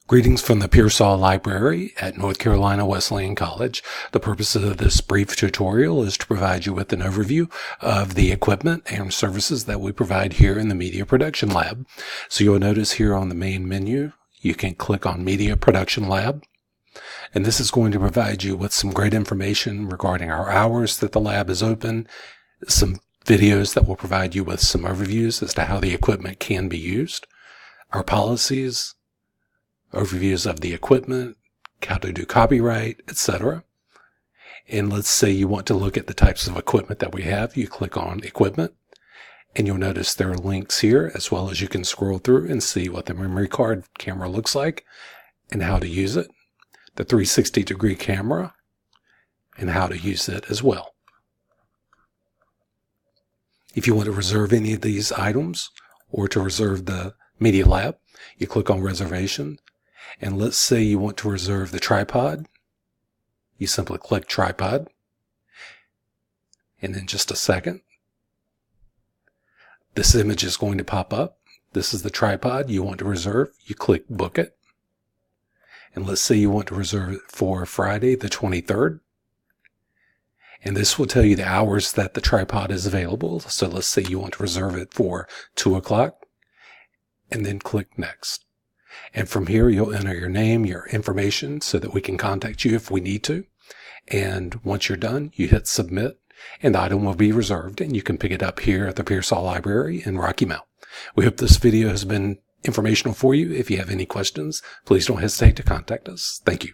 Greetings from the Pearsall Library at North Carolina Wesleyan College. The purpose of this brief tutorial is to provide you with an overview of the equipment and services that we provide here in the Media Production Lab. So you'll notice here on the main menu, you can click on Media Production Lab. And this is going to provide you with some great information regarding our hours that the lab is open, some videos that will provide you with some overviews as to how the equipment can be used, our policies, overviews of the equipment, how to do copyright, etc. And let's say you want to look at the types of equipment that we have. You click on Equipment, and you'll notice there are links here, as well as you can scroll through and see what the memory card camera looks like and how to use it, the 360-degree camera, and how to use it as well. If you want to reserve any of these items or to reserve the Media Lab, you click on Reservation. And let's say you want to reserve the tripod. You simply click Tripod. And in just a second, this image is going to pop up. This is the tripod you want to reserve. You click Book It. And let's say you want to reserve it for Friday the 23rd. And this will tell you the hours that the tripod is available. So let's say you want to reserve it for 2 o'clock. And then click Next. And from here, you'll enter your name, your information, so that we can contact you if we need to. And once you're done, you hit Submit, and the item will be reserved, and you can pick it up here at the Pearsall Library in Rocky Mount. We hope this video has been informational for you. If you have any questions, please don't hesitate to contact us. Thank you.